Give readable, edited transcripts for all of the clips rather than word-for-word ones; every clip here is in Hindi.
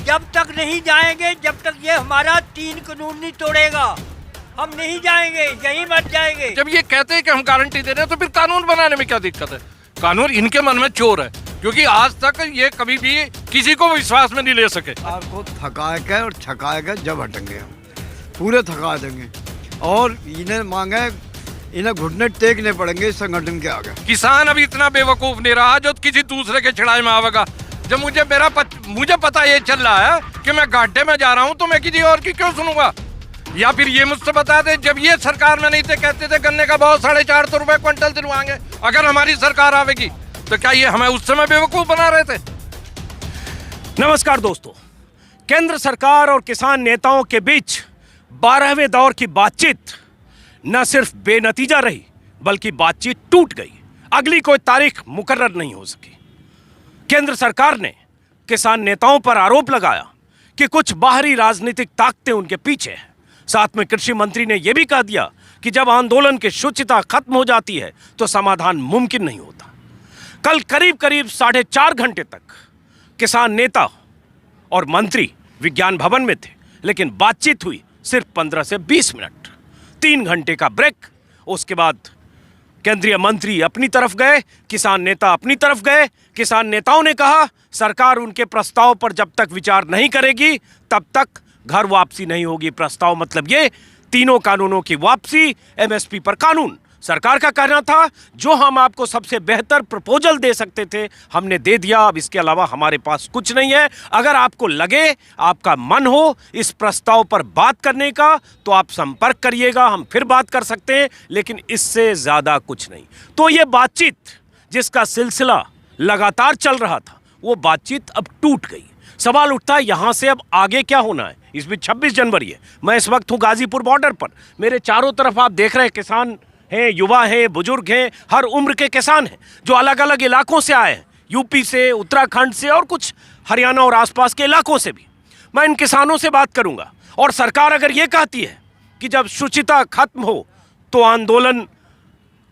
जब तक नहीं जाएंगे, जब तक ये हमारा 3 कानून नहीं तोड़ेगा, हम नहीं जाएंगे, यहीं मर जाएंगे। जब ये कहते हैं कि हम गारंटी दे रहे हैं तो फिर कानून बनाने में क्या दिक्कत है? कानून इनके मन में चोर है, क्योंकि आज तक ये कभी भी किसी को विश्वास में नहीं ले सके। आपको थकाए के और छकाए के जब हटेंगे, हम पूरे थका देंगे और इन्हें मांगे, इन्हें घुटने टेकने पड़ेंगे इस संगठन के आगे। किसान अभी इतना बेवकूफ नहीं रहा जो किसी दूसरे के छड़ाई में आवेगा। जब मुझे पता ये चल रहा है कि मैं घाटे में जा रहा हूँ तो मैं किसी और की क्यों सुनूंगा? या फिर ये मुझसे बता दे, जब ये सरकार में नहीं थे कहते थे गन्ने का भाव 450 रुपए क्विंटल दिलवाएंगे, अगर हमारी सरकार आवेगी तो क्या ये हमें उस समय बेवकूफ बना रहे थे? नमस्कार दोस्तों, केंद्र सरकार और किसान नेताओं के बीच 12वें दौर की बातचीत न सिर्फ बेनतीजा रही बल्कि बातचीत टूट गई। अगली कोई तारीख मुकर्रर नहीं हो सकी। केंद्र सरकार ने किसान नेताओं पर आरोप लगाया कि कुछ बाहरी राजनीतिक ताकतें उनके पीछे हैं। साथ में कृषि मंत्री ने यह भी कह दिया कि जब आंदोलन की शुचिता खत्म हो जाती है तो समाधान मुमकिन नहीं होता। कल करीब करीब 4.5 घंटे तक किसान नेता और मंत्री विज्ञान भवन में थे, लेकिन बातचीत हुई सिर्फ 15 से 20 मिनट। 3 घंटे का ब्रेक। उसके बाद केंद्रीय मंत्री अपनी तरफ गए, किसान नेता अपनी तरफ गए। किसान नेताओं ने कहा सरकार उनके प्रस्ताव पर जब तक विचार नहीं करेगी तब तक घर वापसी नहीं होगी। प्रस्ताव मतलब ये तीनों कानूनों की वापसी, एमएसपी पर कानून। सरकार का कहना था जो हम आपको सबसे बेहतर प्रपोजल दे सकते थे हमने दे दिया, अब इसके अलावा हमारे पास कुछ नहीं है। अगर आपको लगे, आपका मन हो इस प्रस्ताव पर बात करने का तो आप संपर्क करिएगा, हम फिर बात कर सकते हैं, लेकिन इससे ज़्यादा कुछ नहीं। तो ये बातचीत जिसका सिलसिला लगातार चल रहा था वो बातचीत अब टूट गई। सवाल उठता है यहाँ से अब आगे क्या होना है। इस बीच 26 जनवरी है, मैं इस वक्त हूँ गाजीपुर बॉर्डर पर। मेरे चारों तरफ आप देख रहे हैं किसान हैं, युवा हैं, बुजुर्ग हैं, हर उम्र के किसान हैं जो अलग अलग इलाकों से आए हैं, यूपी से, उत्तराखंड से और कुछ हरियाणा और आसपास के इलाकों से भी। मैं इन किसानों से बात करूंगा। और सरकार अगर ये कहती है कि जब शुचिता खत्म हो तो आंदोलन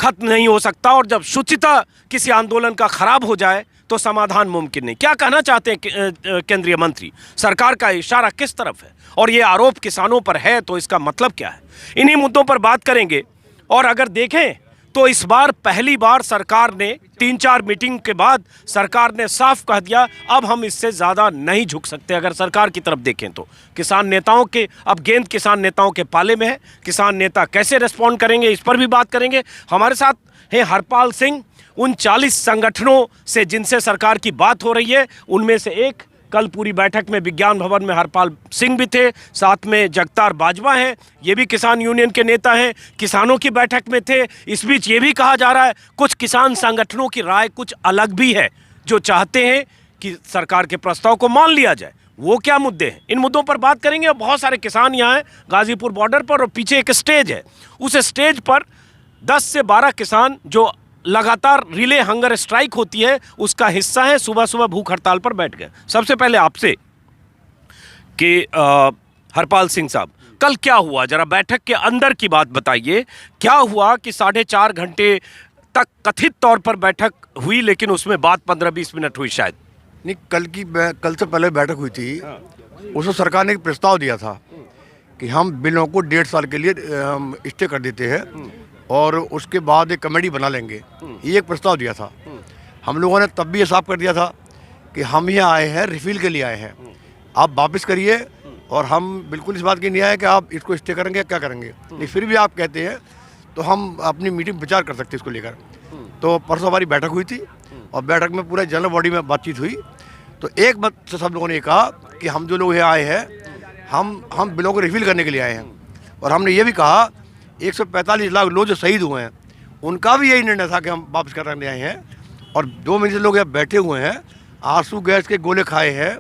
खत्म नहीं हो सकता, और जब शुचिता किसी आंदोलन का खराब हो जाए तो समाधान मुमकिन नहीं, क्या कहना चाहते हैं केंद्रीय मंत्री? सरकार का इशारा किस तरफ है और ये आरोप किसानों पर है तो इसका मतलब क्या है? इन्हीं मुद्दों पर बात करेंगे। और अगर देखें तो इस बार पहली बार सरकार ने 3-4 मीटिंग के बाद सरकार ने साफ कह दिया अब हम इससे ज़्यादा नहीं झुक सकते। अगर सरकार की तरफ देखें तो किसान नेताओं के अब गेंद किसान नेताओं के पाले में है। किसान नेता कैसे रिस्पॉन्ड करेंगे इस पर भी बात करेंगे। हमारे साथ हैं हरपाल सिंह, उन 40 संगठनों से जिनसे सरकार की बात हो रही है उनमें से एक। कल पूरी बैठक में विज्ञान भवन में हरपाल सिंह भी थे, साथ में जगतार बाजवा हैं, ये भी किसान यूनियन के नेता हैं, किसानों की बैठक में थे। इस बीच ये भी कहा जा रहा है कुछ किसान संगठनों की राय कुछ अलग भी है, जो चाहते हैं कि सरकार के प्रस्ताव को मान लिया जाए। वो क्या मुद्दे हैं, इन मुद्दों पर बात करेंगे। और बहुत सारे किसान यहाँ हैं गाजीपुर बॉर्डर पर, और पीछे एक स्टेज है, उस स्टेज पर 10 से 12 किसान जो लगातार रिले हंगर स्ट्राइक होती है उसका हिस्सा है, सुबह सुबह भूख हड़ताल पर बैठ गए। सबसे पहले आपसे कि हरपाल सिंह साहब, कल क्या हुआ, जरा बैठक के अंदर की बात बताइए। क्या हुआ कि 4.5 घंटे तक कथित तौर पर बैठक हुई लेकिन उसमें बात 15-20 मिनट हुई शायद? नहीं, कल से पहले बैठक हुई थी, उसमें सरकार ने एक प्रस्ताव दिया था कि हम बिलों को 1.5 साल के लिए स्टे कर देते हैं और उसके बाद एक कमेटी बना लेंगे, ये एक प्रस्ताव दिया था। हम लोगों ने तब भी ये साफ कर दिया था कि हम यहाँ आए हैं रिफिल के लिए आए हैं, आप वापस करिए, और हम बिल्कुल इस बात की नहीं आए कि आप इसको स्टे करेंगे क्या करेंगे। नहीं, फिर भी आप कहते हैं तो हम अपनी मीटिंग विचार कर सकते हैं इसको लेकर। तो परसों हमारी बैठक हुई थी और बैठक में पूरे जनरल बॉडी में बातचीत हुई। तो एक मत से सब लोगों ने कहा कि हम जो लोग यहाँ आए हैं हम बिलों को रिफिल करने के लिए आए हैं, और हमने ये भी कहा 145 लाख लोग जो शहीद हुए हैं उनका भी यही निर्णय था कि हम वापस करने आए हैं। और 2 महीने से लोग यहाँ बैठे हुए हैं, आंसू गैस के गोले खाए हैं,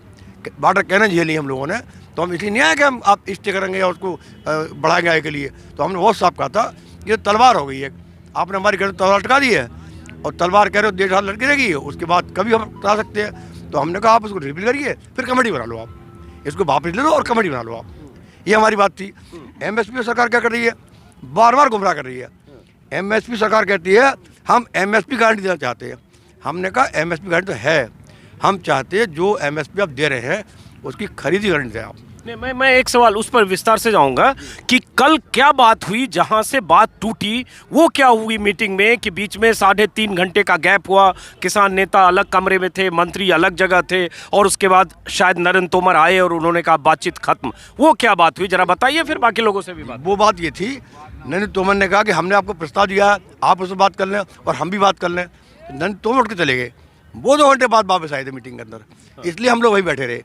वाटर कैनन झेली हम लोगों ने, तो हम इसलिए नहीं आए कि हम आप स्टे करेंगे या उसको बढ़ाएंगे आगे के लिए। तो हमने बहुत साफ कहा था ये तलवार हो गई है, आपने हमारी घर तलवार लटका दी है और तलवार कह रहे हो 1.5 साल लटकी रहेगी, उसके बाद कभी हम उठा सकते हैं। तो हमने कहा आप उसको रिपील करिए, फिर कमेटी बना लो, आप इसको वापस ले लो और कमेटी बना लो आप। ये हमारी बात थी। एमएसपी सरकार क्या कर रही है, बार बार गुमराह कर रही है। एमएसपी सरकार कहती है हम एमएसपी गारंटी देना चाहते हैं। हमने कहा एमएसपी गारंटी तो है, हम चाहते हैं जो एमएसपी आप दे रहे हैं उसकी खरीदी करनी चाहिए आप। नहीं, मैं एक सवाल उस पर विस्तार से जाऊंगा कि कल क्या बात हुई जहां से बात टूटी, वो क्या हुई मीटिंग में कि बीच में 3.5 घंटे का गैप हुआ, किसान नेता अलग कमरे में थे, मंत्री अलग जगह थे, और उसके बाद शायद नरेंद्र तोमर आए और उन्होंने कहा बातचीत खत्म। वो क्या बात हुई, जरा बताइए, फिर बाकी लोगों से भी बात। वो बात ये थी, नरेंद्र तोमर ने कहा कि हमने आपको प्रस्ताव दिया, आप उससे बात कर लें और हम भी बात कर लें। नरेंद्र तोमर उठ के चले गए, वो 2 घंटे बाद वापस आए थे मीटिंग के अंदर, इसलिए हम लोग वहीं बैठे रहे।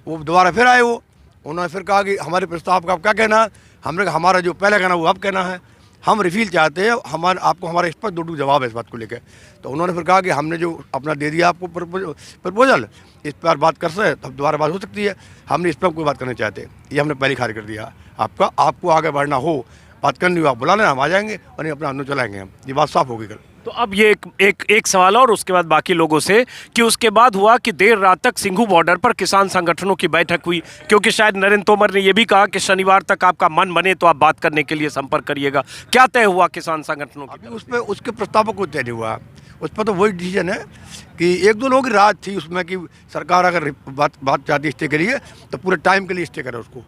वो दोबारा फिर आए, वो उन्होंने फिर कहा कि हमारे प्रस्ताव का आप क्या कहना है। हमने कहा हमारा जो पहले कहना वो अब कहना है, हम रिफिल चाहते हैं, आपको हमारा स्पष्ट 2 जवाब है इस बात को लेकर। तो उन्होंने फिर कहा कि हमने जो अपना दे दिया आपको प्रपोजल, इस पर बात कर सकते, तब दोबारा बात हो सकती है, हमने इस पर कोई बात करना चाहते, ये हमने पहले खारिज कर दिया। आपको आगे बढ़ना हो, बात करनी हो, आप बुला लेना, हम आ जाएंगे और नहीं अपना अंदर चलाएंगे हम। ये बात साफ होगी कल। तो अब ये एक सवाल और उसके बाद बाकी लोगों से कि उसके बाद हुआ कि देर रात तक सिंघू बॉर्डर पर किसान संगठनों की बैठक हुई, क्योंकि शायद नरेंद्र तोमर ने यह भी कहा कि शनिवार तक आपका मन बने तो आप बात करने के लिए संपर्क करिएगा। क्या तय हुआ किसान संगठनों की? उस पर उसके प्रस्ताव को तय नहीं हुआ, उस पर तो वही डिसीजन है कि 1-2 लोगों की राय थी उसमें कि सरकार अगर बात चाहती है स्टे के लिए तो पूरे टाइम के लिए स्टे करे, उसको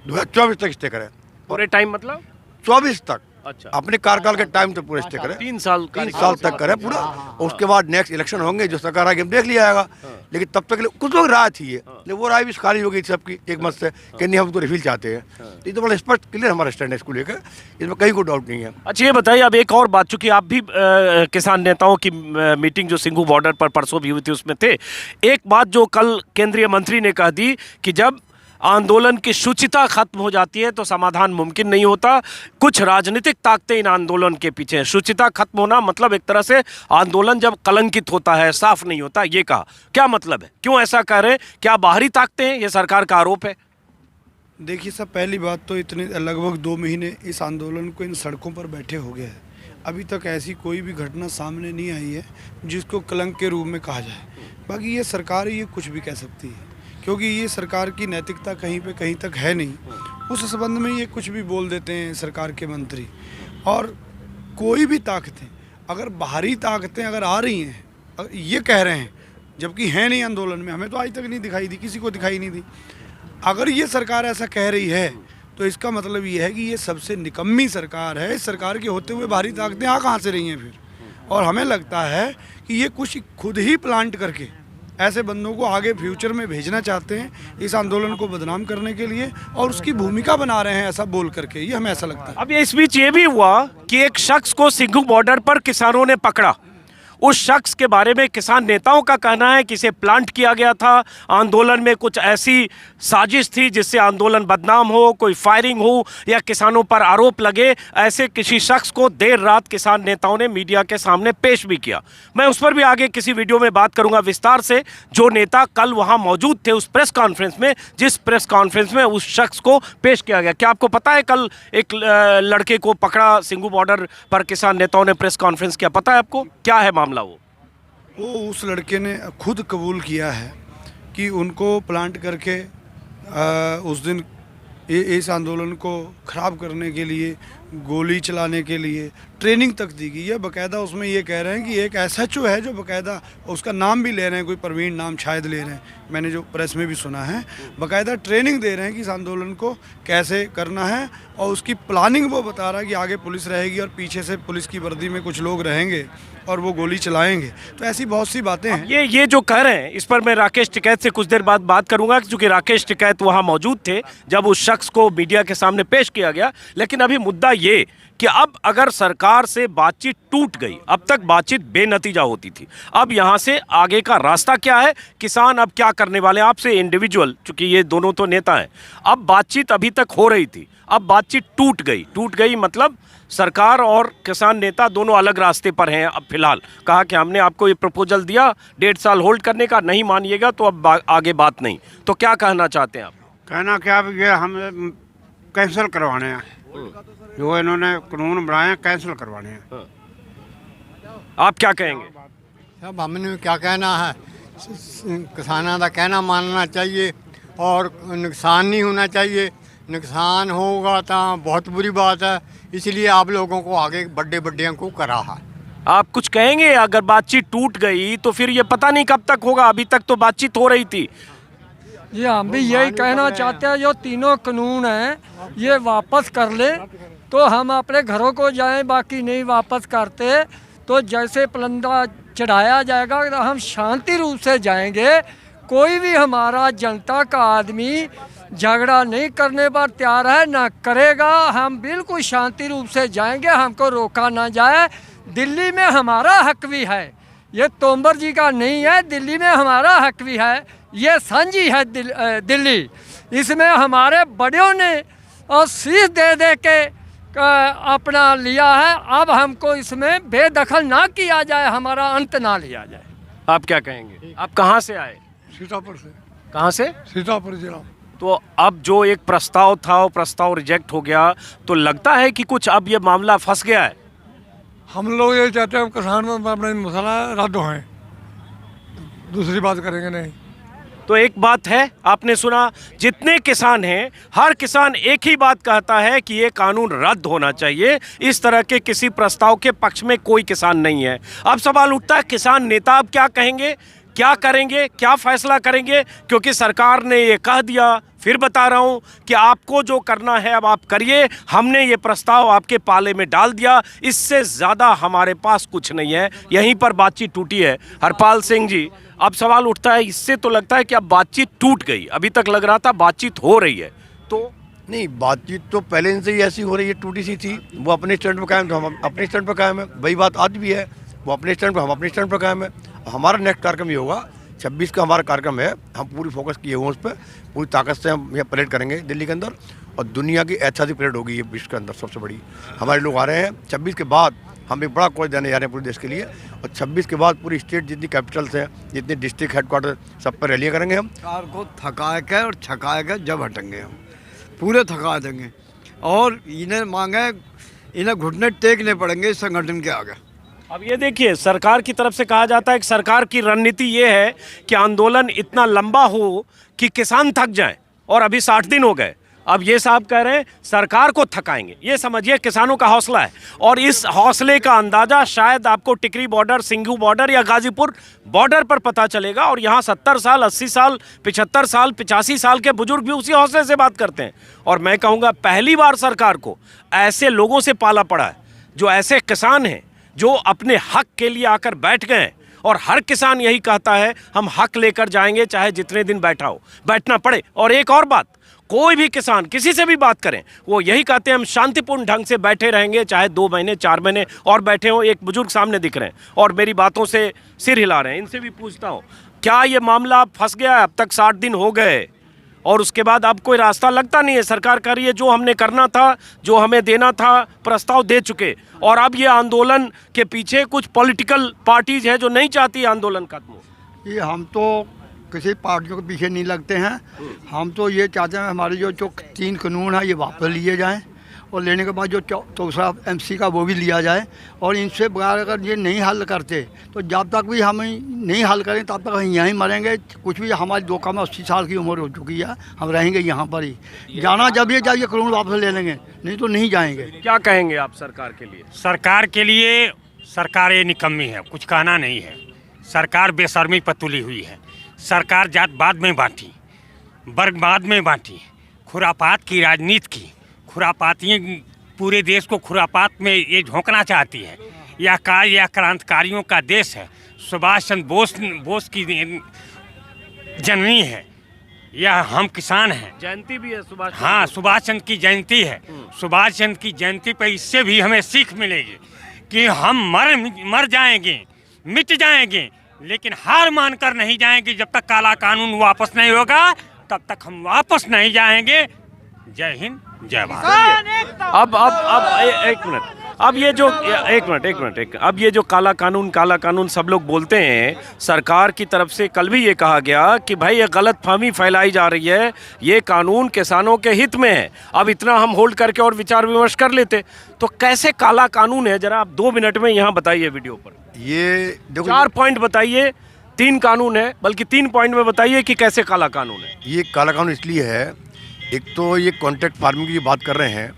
2024 तक स्टे करे। पूरे टाइम मतलब 24 तक, अच्छा, अपने कार्यकाल के टाइम तक पूरे स्टे करे, 3 साल तक करे पूरा। उसके बाद नेक्स्ट इलेक्शन होंगे, जो सरकार आगे हम देख लिया जाएगा। लेकिन तब तक के लिए कुछ लोग राय थी, लेकिन वो राय भी खाली हो गई थी सबकी एक मत से कि नहीं हम तो रिफिल चाहते हैं। ये तो बड़ा स्पष्ट क्लियर हमारा स्टैंड है इसको लेकर, इसमें कहीं कोई डाउट नहीं है। अच्छा, ये बताइए अब एक और बात, चूंकि आप भी किसान नेताओं की मीटिंग जो सिंघू बॉर्डर पर परसों भी हुई थी उसमें थे, एक बात जो कल केंद्रीय मंत्री ने कह दी कि जब आंदोलन की शुचिता खत्म हो जाती है तो समाधान मुमकिन नहीं होता, कुछ राजनीतिक ताकतें इन आंदोलन के पीछे हैं। शुचिता खत्म होना मतलब एक तरह से आंदोलन जब कलंकित होता है, साफ नहीं होता, ये कहा। क्या मतलब है, क्यों ऐसा कह रहे हैं? क्या बाहरी ताकतें हैं, ये सरकार का आरोप है? देखिए साहब, पहली बात तो इतने लगभग 2 महीने इस आंदोलन को इन सड़कों पर बैठे हो गए हैं, अभी तक ऐसी कोई भी घटना सामने नहीं आई है जिसको कलंक के रूप में कहा जाए। बाकी ये सरकार ये कुछ भी कह सकती है, क्योंकि ये सरकार की नैतिकता कहीं तक है नहीं। उस संबंध में ये कुछ भी बोल देते हैं सरकार के मंत्री। और कोई भी ताकतें, अगर बाहरी ताकतें अगर आ रही हैं, अगर ये कह रहे हैं, जबकि हैं नहीं आंदोलन में, हमें तो आज तक नहीं दिखाई दी, किसी को दिखाई नहीं दी। अगर ये सरकार ऐसा कह रही है तो इसका मतलब ये है कि ये सबसे निकम्मी सरकार है। इस सरकार के होते हुए बाहरी ताकतें आ कहाँ से रही हैं फिर? और हमें लगता है कि ये कुछ खुद ही प्लांट करके ऐसे बंदों को आगे फ्यूचर में भेजना चाहते हैं इस आंदोलन को बदनाम करने के लिए, और उसकी भूमिका बना रहे हैं ऐसा बोल करके। ये हमें ऐसा लगता है। अब इस बीच ये भी हुआ कि एक शख्स को सिंघू बॉर्डर पर किसानों ने पकड़ा। उस शख्स के बारे में किसान नेताओं का कहना है कि इसे प्लांट किया गया था, आंदोलन में कुछ ऐसी साजिश थी जिससे आंदोलन बदनाम हो, कोई फायरिंग हो या किसानों पर आरोप लगे। ऐसे किसी शख्स को देर रात किसान नेताओं ने मीडिया के सामने पेश भी किया। मैं उस पर भी आगे किसी वीडियो में बात करूंगा विस्तार से। जो नेता कल वहां मौजूद थे उस प्रेस कॉन्फ्रेंस में, जिस प्रेस कॉन्फ्रेंस में उस शख्स को पेश किया गया, क्या आपको पता है कल एक लड़के को पकड़ा सिंघू बॉर्डर पर किसान नेताओं ने प्रेस कॉन्फ्रेंस किया? पता है आपको क्या है मामला? वो उस लड़के ने खुद कबूल किया है कि उनको प्लांट करके उस दिन इस आंदोलन को ख़राब करने के लिए, गोली चलाने के लिए ट्रेनिंग तक दी गई है। बाकायदा उसमें ये कह रहे हैं कि एक SHO है जो बाकायदा उसका नाम भी ले रहे हैं, कोई प्रवीण नाम शायद ले रहे हैं, मैंने जो प्रेस में भी सुना है, बाकायदा ट्रेनिंग दे रहे हैं कि इस आंदोलन को कैसे करना है। और उसकी प्लानिंग वो बता रहा है कि आगे पुलिस रहेगी और पीछे से पुलिस की वर्दी में कुछ लोग रहेंगे और वो गोली चलाएंगे। तो ऐसी बहुत सी बातें हैं। ये जो कह रहे हैं इस पर मैं राकेश टिकैत से कुछ देर बाद बात करूंगा, क्योंकि राकेश टिकैत वहां मौजूद थे जब उस शख्स को मीडिया के सामने पेश किया गया। लेकिन अभी मुद्दा ये कि अब अगर सरकार से बातचीत टूट गई, अब तक बातचीत बेनतीजा होती थी, अब यहां से आगे का रास्ता क्या है, किसान अब क्या करने वाले हैं? आपसे इंडिविजुअल, चूंकि ये दोनों तो नेता हैं, अब बातचीत अभी तक हो रही थी, अब बातचीत टूट गई मतलब सरकार और किसान नेता दोनों अलग रास्ते पर हैं। अब फिलहाल कहा कि हमने आपको ये प्रपोजल दिया 1.5 साल होल्ड करने का, नहीं मानिएगा तो अब आगे बात नहीं। तो क्या कहना चाहते हैं आप? कहना क्या, ये हम कैंसिल करवाने हैं, जो इन्होंने कानून बनाए हैं कैंसिल करवाने हैं। आप क्या कहेंगे? सब हमने क्या कहना है, किसानों का कहना मानना चाहिए और नुकसान नहीं होना चाहिए। नुकसान होगा तो बहुत बुरी बात है, इसलिए आप लोगों को आगे बड़े को करा है। आप कुछ कहेंगे? अगर बातचीत टूट गई तो फिर ये पता नहीं कब तक होगा, अभी तक तो बातचीत हो रही थी। जी हम भी यही कहना चाहते हैं, जो तीनों कानून हैं ये वापस कर ले तो हम अपने घरों को जाएं, बाकी नहीं वापस करते तो जैसे पलंदा चढ़ाया जाएगा तो हम शांति रूप से जाएंगे। कोई भी हमारा जनता का आदमी झगड़ा नहीं करने पर तैयार है, ना करेगा। हम बिल्कुल शांति रूप से जाएंगे, हमको रोका ना जाए। दिल्ली में हमारा हक भी है, ये तोमर जी का नहीं है, दिल्ली में हमारा हक भी है, ये साझी है दिल्ली। इसमें हमारे बड़ों ने और शीश दे दे के अपना लिया है। अब हमको इसमें बेदखल ना किया जाए, हमारा अंत ना लिया जाए। आप क्या कहेंगे? आप कहाँ से आए? सीतापुर से। कहाँ से? सीतापुर जिला। तो अब जो एक प्रस्ताव था वो प्रस्ताव रिजेक्ट हो गया, तो लगता है कि कुछ अब ये मामला फंस गया है। हम लोग ये चाहते हैं किसान में अपने मसाला रद्द होए, दूसरी बात करेंगे नहीं। तो एक बात है, आपने सुना, जितने किसान हैं हर किसान एक ही बात कहता है कि ये कानून रद्द होना चाहिए। इस तरह के किसी प्रस्ताव के पक्ष में कोई किसान नहीं है। अब सवाल उठता है किसान नेता अब क्या कहेंगे, क्या करेंगे, क्या फैसला करेंगे, क्योंकि सरकार ने ये कह दिया। फिर बता रहा हूं कि आपको जो करना है अब आप करिए, हमने ये प्रस्ताव आपके पाले में डाल दिया, इससे ज़्यादा हमारे पास कुछ नहीं है। यहीं पर बातचीत टूटी है। हरपाल सिंह जी, अब सवाल उठता है, इससे तो लगता है कि अब बातचीत टूट गई, अभी तक लग रहा था बातचीत हो रही है। तो नहीं, बातचीत तो पहले से ही ऐसी हो रही है, टूटी सी थी। वो अपने स्टैंड पर कायम, तो हम अपने स्टैंड पर कायम है। वही बात आज भी है, वो अपने स्टैंड पर, हम अपने स्टैंड पर कायम है। हमारा नेक्स्ट कार्यक्रम ये होगा, 26 का हमारा कार्यक्रम है, हम पूरी फोकस किए हुए उस पर, पूरी ताकत से हम यहाँ परेड करेंगे दिल्ली के अंदर, और दुनिया की ऐतिहासिक परेड होगी ये विश्व के अंदर सबसे बड़ी। हमारे लोग आ रहे हैं 26 के बाद, हम एक बड़ा कोच देने जा रहे हैं पूरे देश के लिए, और 26 के बाद पूरी स्टेट जितनी कैपिटल्स हैं, जितने डिस्ट्रिक्ट हेडक्वार्टर, सब पर रैलियाँ करेंगे हम। सरकार को थका के और छका के जब हटेंगे हम, पूरे थका देंगे, और इन्हें मांगे, इन्हें घुटने टेकने पड़ेंगे इस संगठन के आगे। अब ये देखिए, सरकार की तरफ से कहा जाता है कि सरकार की रणनीति ये है कि आंदोलन इतना लंबा हो कि किसान थक जाएं, और अभी 60 दिन हो गए। अब ये साहब कह रहे हैं सरकार को थकाएंगे। ये समझिए किसानों का हौसला है, और इस हौसले का अंदाजा शायद आपको टिकरी बॉर्डर, सिंघू बॉर्डर या गाजीपुर बॉर्डर पर पता चलेगा। और यहाँ 70 साल, 80 साल, 75 साल, 85 साल के बुजुर्ग भी उसी हौसले से बात करते हैं। और मैं कहूँगा पहली बार सरकार को ऐसे लोगों से पाला पड़ा है, जो ऐसे किसान हैं जो अपने हक के लिए आकर बैठ गए हैं। और हर किसान यही कहता है हम हक लेकर जाएंगे, चाहे जितने दिन बैठना पड़े। और एक और बात, कोई भी किसान किसी से भी बात करें, वो यही कहते हैं हम शांतिपूर्ण ढंग से बैठे रहेंगे, चाहे 2 महीने 4 महीने और बैठे हों। एक बुजुर्ग सामने दिख रहे हैं और मेरी बातों से सिर हिला रहे हैं, इनसे भी पूछता हूँ, क्या ये मामला फंस गया है? अब तक 60 दिन हो गए और उसके बाद अब कोई रास्ता लगता नहीं है। सरकार कर रही है जो हमने करना था, जो हमें देना था, प्रस्ताव दे चुके, और अब ये आंदोलन के पीछे कुछ पॉलिटिकल पार्टीज है जो नहीं चाहती आंदोलन खत्म हो। ये हम तो किसी पार्टियों के पीछे नहीं लगते हैं, हम तो ये चाहते हैं हमारे जो 3 कानून है ये वापस लिए जाएं, और लेने के बाद जो दूसरा MC का वो भी लिया जाए। और इनसे बगैर अगर ये नहीं हल करते तो जब तक भी हम नहीं हल करें तब तक हम यहीं मरेंगे। कुछ भी हमारी 2 कम 80 साल की उम्र हो चुकी है, हम रहेंगे यहाँ पर ही। जाना जब ये जाइए कानून वापस ले लेंगे, नहीं तो नहीं जाएंगे। क्या कहेंगे आप सरकार के लिए? सरकार के लिए, सरकार ये निकम्मी है, कुछ कहना नहीं है। सरकार बेशर्मी पर तुली हुई है। सरकार जात बाद में बांटी, वर्ग बाद में बांटी, खुरापात की राजनीति की, खुरापाती पूरे देश को खुरापात में ये झोंकना चाहती है। यह क्रांतिकारियों का देश है, सुभाष चंद्र बोस की जननी है, यह हम किसान हैं। जयंती भी है सुभाष। हाँ, सुभाष चंद्र की जयंती है। सुभाष चंद्र की जयंती पर इससे भी हमें सीख मिलेगी कि हम मर जाएंगे, मिट जाएंगे, लेकिन हार मानकर नहीं जाएंगे। जब तक काला कानून वापस नहीं होगा तब तक हम वापस नहीं जाएंगे। जय हिंद, जय भारत। अब एक मिनट, अब ये जो एक मिनट, अब ये जो काला कानून सब लोग बोलते हैं, सरकार की तरफ से कल भी ये कहा गया कि भाई ये गलतफहमी फैलाई जा रही है, ये कानून किसानों के हित में है। अब इतना हम होल्ड करके और विचार विमर्श कर लेते, तो कैसे काला कानून है? जरा आप 2 मिनट में यहाँ बताइए वीडियो पर। ये देखो, 4 पॉइंट बताइए। 3 कानून है, बल्कि 3 पॉइंट में बताइए कि कैसे काला कानून है। ये काला कानून इसलिए है, एक तो ये कॉन्ट्रैक्ट फार्मिंग की बात कर रहे हैं,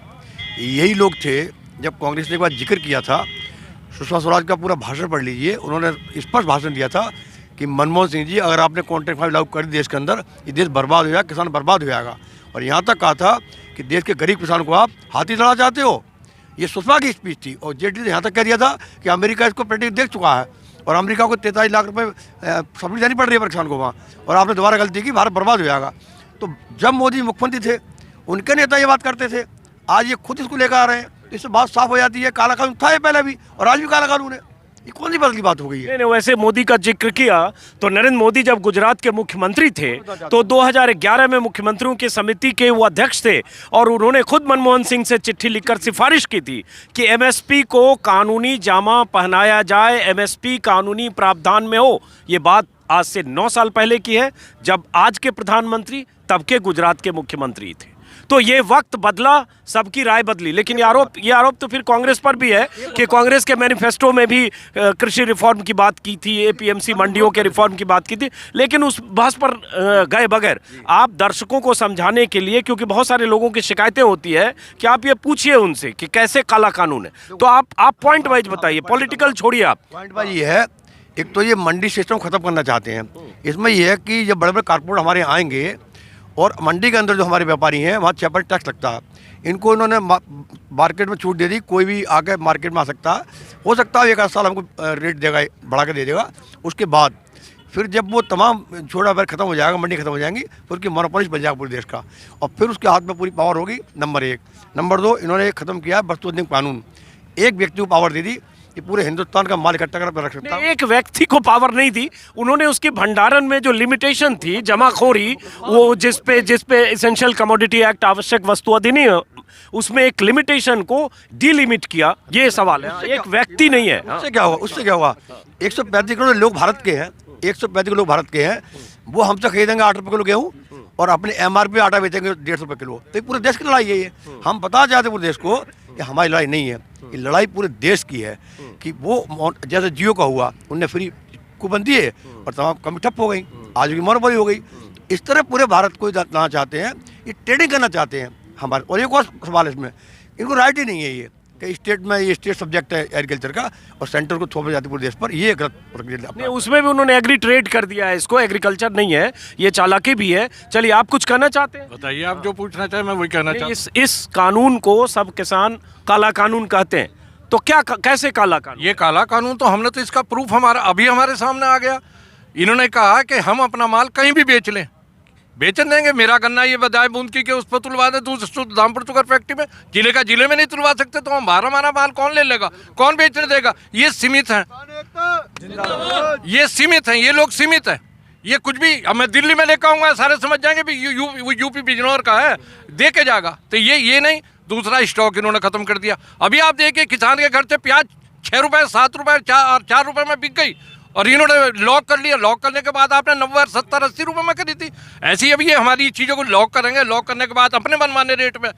यही लोग थे जब कांग्रेस ने एक बार जिक्र किया था, सुषमा स्वराज का पूरा भाषण पढ़ लीजिए, उन्होंने स्पष्ट भाषण दिया था कि मनमोहन सिंह जी, अगर आपने कॉन्ट्रैक्ट फाइल लागू कर दी देश के अंदर, ये देश बर्बाद हो जाएगा, किसान बर्बाद हो जाएगा। और यहाँ तक कहा था कि देश के गरीब किसान को आप हाथी लड़ा चाहते हो। ये सुषमा की स्पीच थी। और जेटली ने यहाँ तक कह दिया था कि अमेरिका इसको प्रैक्टिस देख चुका है और अमेरिका को 43 लाख रुपए सब्सिडी देनी पड़ रही है किसान को वहाँ, और आपने दोबारा गलती की, भारत बर्बाद हो जाएगा। तो जब मोदी मुख्यमंत्री थे उनके नेता ये बात करते थे, आज ये खुद इसको लेकर आ रहे हैं, तो इससे बात साफ हो जाती है। काला कानून था ये पहले भी और आज भी काला कानून है, ये कौन सी बदली बात हो गई है? नहीं, वैसे मोदी का जिक्र किया तो नरेंद्र मोदी जब गुजरात के मुख्यमंत्री थे तो 2011 में मुख्यमंत्रियों की समिति के वो अध्यक्ष थे और उन्होंने खुद मनमोहन सिंह से चिट्ठी लिखकर सिफारिश की थी कि एमएसपी को कानूनी जामा पहनाया जाए, एमएसपी कानूनी प्रावधान में हो। ये बात आज से 9 साल पहले की है, जब आज के प्रधानमंत्री तब के गुजरात के मुख्यमंत्री थे। तो ये वक्त बदला, सबकी राय बदली। लेकिन ये आरोप तो फिर कांग्रेस पर भी है कि कांग्रेस के मैनिफेस्टो में भी कृषि रिफॉर्म की बात की थी, एपीएमसी मंडियों के रिफॉर्म की बात की थी, लेकिन उस बहस पर गए बगैर आप दर्शकों को समझाने के लिए, क्योंकि बहुत सारे लोगों की शिकायतें होती है कि आप ये पूछिए उनसे कि कैसे काला कानून है, तो आप पॉइंट वाइज बताइए, पॉलिटिकल छोड़िए आप। पॉइंट वाइज ये है, एक तो ये मंडी सिस्टम खत्म करना चाहते हैं। इसमें यह है कि जब बड़े बड़े कारपोरेट हमारे यहाँ आएंगे और मंडी के अंदर जो हमारे व्यापारी हैं वहाँ 6% टैक्स लगता है, इनको इन्होंने मार्केट में छूट दे दी, कोई भी आके मार्केट में आ सकता है, हो सकता है 1 साल हमको रेट देगा, बढ़ा के दे देगा। उसके बाद फिर जब वो तमाम छोटा व्यापार खत्म हो जाएगा, मंडी खत्म हो जाएंगी, फिर उसकी मोनोपोलिस्ट बन जाएगा पूरे देश का, और फिर उसके हाथ में पूरी पावर होगी। नंबर 1। नंबर 2, इन्होंने ख़त्म किया वस्तु अधिनियम कानून, एक व्यक्ति को पावर दे दी कि पूरे हिंदुस्तान का माल इकट्ठा कर रख सकता है। एक व्यक्ति को पावर नहीं दी, उन्होंने उसकी भंडारण में जो लिमिटेशन थी, जमाखोरी, वो जिस पे एसेंशियल कमोडिटी एक्ट, आवश्यक वस्तु अधिनियम, उसमें एक लिमिटेशन को डिलिमिट किया। ये सवाल है, एक व्यक्ति नहीं है। उससे क्या हुआ 135 करोड़ लोग भारत के हैं, 135 करोड़ लोग भारत के हैं, वो हमसे खरीदेंगे 8 रुपये किलो गेहूँ और अपने MRP आटा बेचेंगे 150 रुपये किलो। तो पूरे देश की लड़ाई है ये। हम बताना चाहते हैं पूरे देश को कि हमारी लड़ाई नहीं है, ये लड़ाई पूरे देश की है। कि वो जैसे जियो का हुआ, उनने फ्री कूपन दिए और तमाम कमी ठप हो गई, आज की मोनोपोली हो गई। इस तरह पूरे भारत को लाना चाहते हैं, ये ट्रेडिंग करना चाहते हैं हमारे। और एक और सवाल इसमें, इनको राइट ही नहीं है ये कि स्टेट में, ये स्टेट सब्जेक्ट है एग्रीकल्चर का और सेंटर को थोपी जाती पूरे देश पर, ये गलत प्रक्रिया। उसमें भी उन्होंने एग्री ट्रेड कर दिया है, इसको एग्रीकल्चर नहीं है, ये चालाकी भी है। चलिए, आप कुछ कहना चाहते हैं? बताइए, आप जो पूछना चाहें मैं वही कहना चाहता हूं। इस कानून को सब किसान काला कानून कहते हैं, तो क्या कैसे काला कानून? ये काला कानून तो हमने तो इसका प्रूफ अभी हमारे सामने आ गया। इन्होंने कहा कि हम अपना माल कहीं भी बेच लें, बेचन देंगे। मेरा गन्ना ये बजाय बूंदकी के उस पर तुलवा दे, दूसरे धामपुर शुगर फैक्ट्री में, जिले का जिले में नहीं तुलवा सकते, तो हमारा माल कौन ले लेगा, कौन बेचने देगा? ये सीमित हैं, ये लोग सीमित हैं। ये कुछ भी, अब मैं दिल्ली में लेकर आऊँगा, सारे समझ जाएंगे भी यूपी बिजनौर का है, दे के जाएगा। तो ये नहीं। दूसरा स्टॉक इन्होंने खत्म कर दिया। अभी आप देखिए, किसान के घर से प्याज 6 रुपए, 7 रुपए, 4 रुपए में बिक गई और इन्होंने लॉक कर लिया। लॉक करने के बाद आपने 90, 70, 80 रुपए में खरीदी थी। ऐसे ही अब ये हमारी चीज़ों को लॉक करेंगे, लॉक करने के बाद अपने मनमाने रेट में।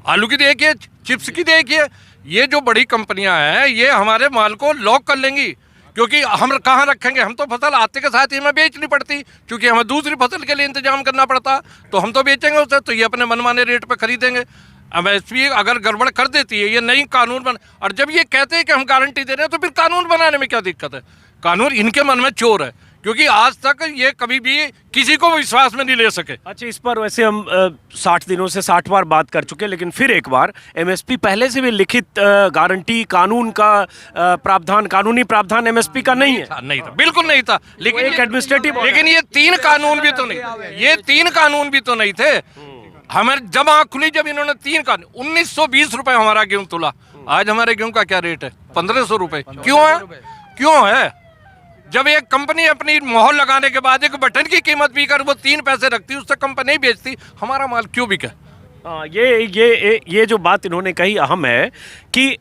आलू की देखिए, चिप्स की देखिए, ये जो बड़ी कंपनियां हैं ये हमारे माल को लॉक कर लेंगी, क्योंकि हम कहाँ रखेंगे? हम तो फसल आते के साथ ही हमें बेचनी पड़ती, क्योंकि हमें दूसरी फसल के लिए इंतजाम करना पड़ता, तो हम तो बेचेंगे उसे, तो ये अपने मनमाने रेट पर खरीदेंगे। एमएसपी अगर गड़बड़ कर देती है, ये नई कानून बन, और जब ये कहते हैं कि हम गारंटी दे रहे हैं, तो फिर कानून बनाने में क्या दिक्कत है? कानून इनके मन में चोर है, क्योंकि आज तक ये कभी भी किसी को विश्वास में नहीं ले सके। अच्छा, इस पर वैसे हम 60 दिनों से 60 बार बात कर चुके हैं, लेकिन फिर एक बार, एमएसपी पहले से भी लिखित गारंटी कानून का प्रावधान, कानूनी प्रावधान एमएसपी का नहीं है? नहीं था, बिल्कुल नहीं था। लेकिन एक एडमिनिस्ट्रेटिव, लेकिन ये 3 कानून भी तो नहीं, ये 3 कानून भी तो नहीं थे। हमारे जब आँख खुली, जब इन्होंने 3 कानून, 1920 रुपए हमारा गेहूं तुला। आज हमारे गेहूं का क्या रेट है? 1500 रुपए। क्यों है? जब एक कंपनी अपनी मोहर लगाने के बाद एक बटन की कीमत भी कर वो 3 पैसे रखती, उससे कंपनी नहीं बेचती, हमारा माल क्यों बिके? ये जो बात इन्होंने कही अहम है कि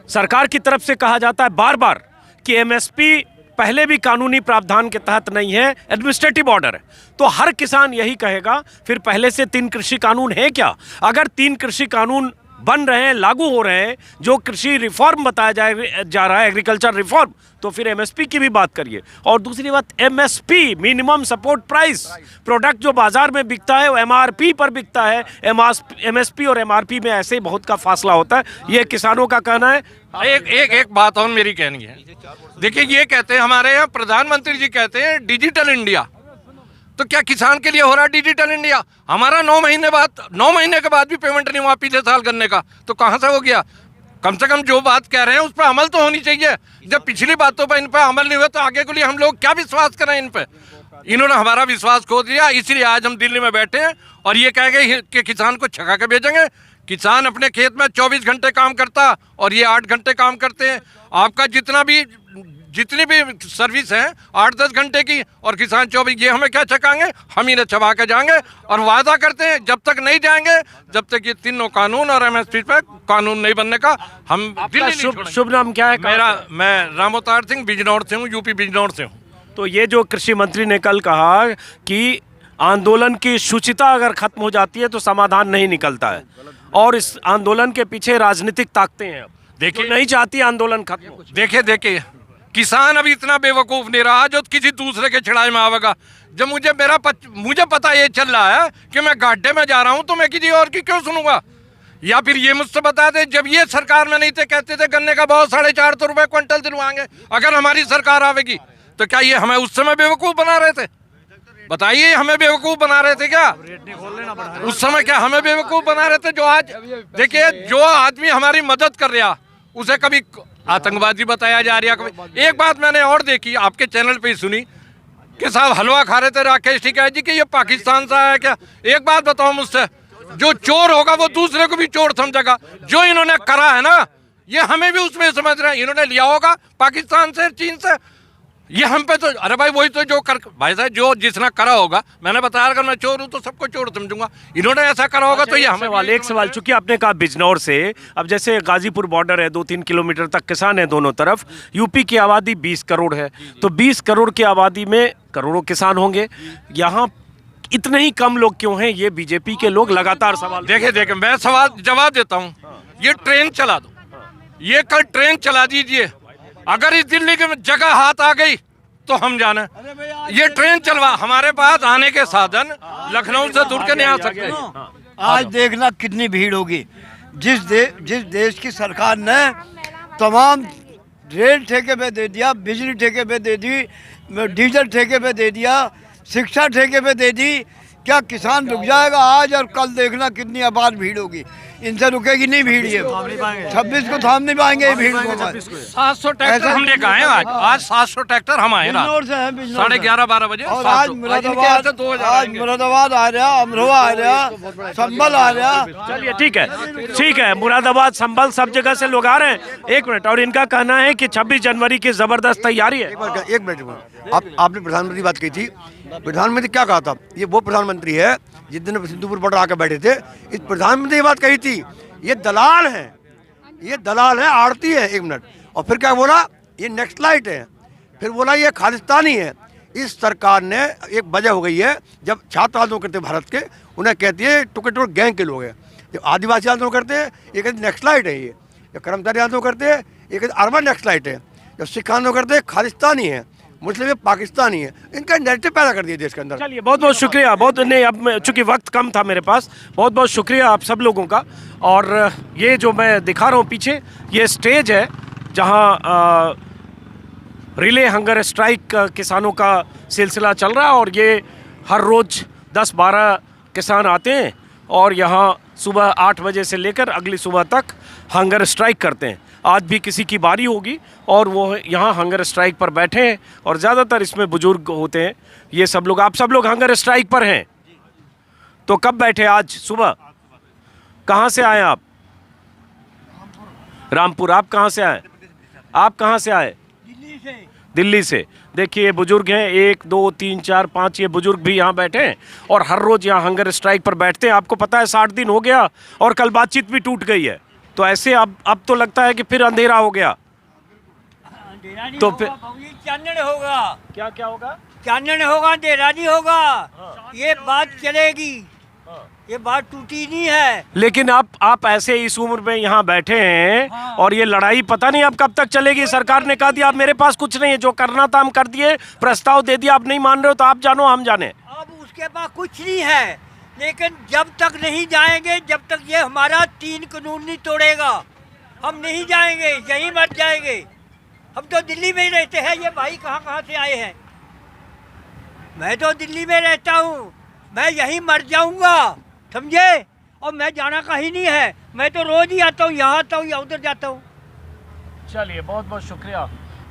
सरकार की तरफ से कहा जाता है बार बार कि एमएसपी पहले भी कानूनी प्रावधान के तहत नहीं है, एडमिनिस्ट्रेटिव ऑर्डर है। तो हर किसान यही कहेगा, फिर पहले से 3 कृषि कानून है क्या? अगर 3 कृषि कानून बन रहे हैं, लागू हो रहे हैं, जो कृषि रिफॉर्म बताया जा रहा है, एग्रीकल्चर रिफॉर्म, तो फिर एमएसपी की भी बात करिए। और दूसरी बात, MSP minimum support price, product जो बाजार में बिकता है वो एमआरपी पर बिकता है। एमएसपी और एमआरपी में ऐसे बहुत का फासला होता है, ये किसानों का कहना है। एक बात और मेरी कहनी है। देखिए, ये कहते हैं हमारे यहाँ प्रधानमंत्री जी कहते हैं डिजिटल इंडिया, तो क्या किसान के लिए हो रहा है डिजिटल इंडिया? हमारा 9 महीने के बाद भी पेमेंट नहीं हुआ पिछले साल गन्ने का, तो कहाँ से हो गया? कम से कम जो बात कह रहे हैं उस पर अमल तो होनी चाहिए। जब पिछली बातों पर इन पर अमल नहीं हुआ तो आगे के लिए हम लोग क्या विश्वास करें इन पे? इन्होंने हमारा विश्वास खो दिया, इसलिए आज हम दिल्ली में बैठे हैं और ये कह गए कि किसान को छका के भेजेंगे। किसान अपने खेत में 24 घंटे काम करता और ये 8 घंटे काम करते हैं। आपका जितनी भी सर्विस है 8-10 घंटे की, और किसान 24। ये हमें क्या छकाएंगे? हम इन्हें छबा के जाएंगे और वादा करते हैं जब तक नहीं जाएंगे, जब तक ये तीनों कानून और एमएसपी पे कानून नहीं बनने का हम दिल्ली नहीं छोड़ेंगे। शुभ नाम क्या है? मैं रामअवतार सिंह बिजनौर से हूँ, यूपी बिजनौर से हूँ। तो ये जो कृषि मंत्री ने कल कहा कि आंदोलन की शुचिता अगर खत्म हो जाती है तो समाधान नहीं निकलता है, और इस आंदोलन के पीछे राजनीतिक ताकतें हैं। देखिए, नहीं चाहती आंदोलन खत्म हो। देखिए किसान अभी इतना बेवकूफ नहीं रहा जो किसी दूसरे के छड़ाई में आवेगा। जब मुझे पता ये चल रहा है कि मैं घाटे में जा रहा हूँ, तो मैं किसी और की क्यों सुनूंगा? या फिर ये मुझसे बता दे, जब ये सरकार में नहीं थे कहते थे गन्ने का भाव 450 रुपए क्विंटल दिलवाएंगे अगर हमारी सरकार आवेगी, तो क्या ये हमें उस समय बेवकूफ बना रहे थे? बताइए, हमें बेवकूफ बना रहे थे क्या उस समय? क्या हमें बेवकूफ बना रहे थे? जो आज देखिए, जो आदमी हमारी मदद कर रहा उसे कभी आतंकवादी बताया जा रहा है। एक बात मैंने और देखी, आपके चैनल पे ही सुनी कि साहब हलवा खा रहे थे राकेश टिकैत जी कि ये पाकिस्तान से आया क्या? एक बात बताओ मुझसे, जो चोर होगा वो दूसरे को भी चोर समझेगा। जो इन्होंने करा है ना, ये हमें भी उसमें समझ रहे हैं। इन्होंने लिया होगा पाकिस्तान से, चीन से, ये हम पे तो, अरे भाई वही तो जो कर, भाई साहब जो जिसने करा होगा, मैंने बताया अगर मैं चोर हूं तो सबको चोर समझूंगा। इन्होंने ऐसा करा होगा। तो ये हमें एक सवाल, चूंकि आपने कहा बिजनौर से, अब जैसे गाजीपुर बॉर्डर है, 2-3 किलोमीटर तक किसान है दोनों तरफ, यूपी की आबादी 20 करोड़ है, तो 20 करोड़ की आबादी में करोड़ों किसान होंगे, यहाँ इतने ही कम लोग क्यों हैं? ये बीजेपी के लोग लगातार सवाल। देखिए मैं सवाल जवाब देता हूँ। ये ट्रेन चला दो, ये कल ट्रेन चला दीजिए, अगर इस दिल्ली की जगह हाथ आ गई तो हम जाने। ये ट्रेन चलवा, हमारे पास आने के साधन लखनऊ से दूर के नहीं आ सकते। आज देखना कितनी भीड़ होगी। जिस देश की सरकार ने तमाम रेल ठेके पे दे दिया, बिजली ठेके पे दे दी, डीजल ठेके पे दे दिया, शिक्षा ठेके पे दे दी, क्या किसान रुक जाएगा? आज और कल देखना कितनी आबाद भीड़ होगी। इनसे रुकेगी नहीं भीड़। ये 26 को थाम नहीं पाएंगे भीड़ को। 700 ट्रैक्टर हम लेकर आए आज 700 ट्रैक्टर हम आए रात 11:30-12 बजे। और आज मुरादाबाद आ रहा, अमरोहा आ रहा, संभल आ रहा। चलिए ठीक है, मुरादाबाद, संभल, सब जगह से लोग आ रहे हैं। 1 मिनट, और इनका कहना है कि 26 जनवरी की जबरदस्त तैयारी है। एक मिनट, आपने प्रधानमंत्री बात की थी, प्रधानमंत्री क्या कहा था? ये वो प्रधानमंत्री है जिस दिन सिंधुपुर बॉर्डर आकर बैठे थे, इस प्रधानमंत्री ने बात कही थी ये दलाल है, आड़ती है। 1 मिनट, और फिर क्या बोला? ये नेक्सलाइट है, फिर बोला ये खालिस्तानी है। इस सरकार ने एक वजह हो गई है, जब छात्र आंदोलन करते भारत के, उन्हें कहती है टुकड़े गैंग के लोग हैं। जब आदिवासी आंदोलन करते हैं ये कहते नेक्सलाइट है, ये जब कर्मचारी आंदोलन करते हैं ये कहते अर्बन नेक्सलाइट है, जब सिख आंदोलन करते हैं खालिस्तानी है, मुस्लिम पाकिस्तानी है। इनका नैरेटिव पैदा कर दिया देश के अंदर। चलिए, बहुत बहुत शुक्रिया। बहुत नहीं, अब चूंकि वक्त कम था मेरे पास, बहुत बहुत शुक्रिया आप सब लोगों का। और ये जो मैं दिखा रहा हूँ पीछे, ये स्टेज है जहाँ रिले हंगर स्ट्राइक किसानों का सिलसिला चल रहा है, और ये हर रोज़ 10-12 किसान आते हैं और यहाँ सुबह 8 बजे से लेकर अगली सुबह तक हंगर स्ट्राइक करते हैं। आज भी किसी की बारी होगी और वो यहाँ हंगर स्ट्राइक पर बैठे हैं, और ज़्यादातर इसमें बुजुर्ग होते हैं। ये सब लोग, आप सब लोग हंगर स्ट्राइक पर हैं, तो कब बैठे? आज सुबह। कहाँ से आए आप? रामपुर। आप कहाँ से आए? आप कहाँ से आए? दिल्ली से। देखिए, ये बुजुर्ग हैं, 1, 2, 3, 4, 5 ये बुजुर्ग भी यहाँ बैठे हैं और हर रोज़ यहाँ हंगर स्ट्राइक पर बैठते हैं। आपको पता है 60 दिन हो गया और कल बातचीत भी टूट गई है, तो ऐसे अब तो लगता है कि फिर अंधेरा हो गया। तो फिर चानन होगा। क्या होगा? चानन होगा, अंधेरा नहीं होगा। ये बात चलेगी। ये बात टूटी नहीं है। लेकिन आप ऐसे इस उम्र में यहाँ बैठे हैं और ये लड़ाई पता नहीं अब कब तक चलेगी। सरकार ने कहा दिया अब मेरे पास कुछ नहीं है, जो करना था हम कर दिए, प्रस्ताव दे दिया, आप नहीं मान रहे हो तो आप जानो हम जाने। अब उसके पास कुछ नहीं है, लेकिन जब तक नहीं जाएंगे, जब तक ये हमारा 3 कानून नहीं तोड़ेगा, हम नहीं जाएंगे, यहीं मर जाएंगे। हम तो दिल्ली में ही रहते हैं, ये भाई कहाँ से आए हैं। मैं तो दिल्ली में रहता हूँ, मैं यहीं मर जाऊंगा, समझे। और मैं जाना कहीं नहीं है, मैं तो रोज ही आता हूँ, यहाँ आता हूँ या उधर जाता हूँ। चलिए बहुत बहुत शुक्रिया।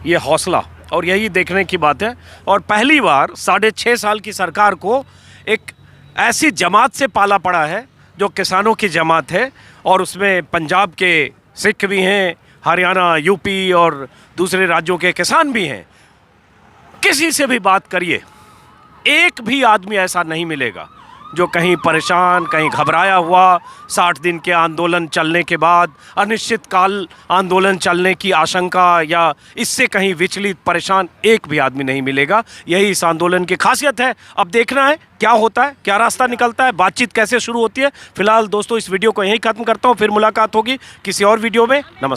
ये हौसला और यही देखने की बात है। और पहली बार 6.5 साल की सरकार को एक ऐसी जमात से पाला पड़ा है जो किसानों की जमात है, और उसमें पंजाब के सिख भी हैं, हरियाणा, यूपी और दूसरे राज्यों के किसान भी हैं। किसी से भी बात करिए, एक भी आदमी ऐसा नहीं मिलेगा जो कहीं परेशान, कहीं घबराया हुआ। 60 दिन के आंदोलन चलने के बाद अनिश्चित काल आंदोलन चलने की आशंका या इससे कहीं विचलित परेशान एक भी आदमी नहीं मिलेगा। यही इस आंदोलन की खासियत है। अब देखना है क्या होता है, क्या रास्ता निकलता है, बातचीत कैसे शुरू होती है। फिलहाल दोस्तों इस वीडियो को यहीं ख़त्म करता हूँ, फिर मुलाकात होगी किसी और वीडियो में। नमस्कार।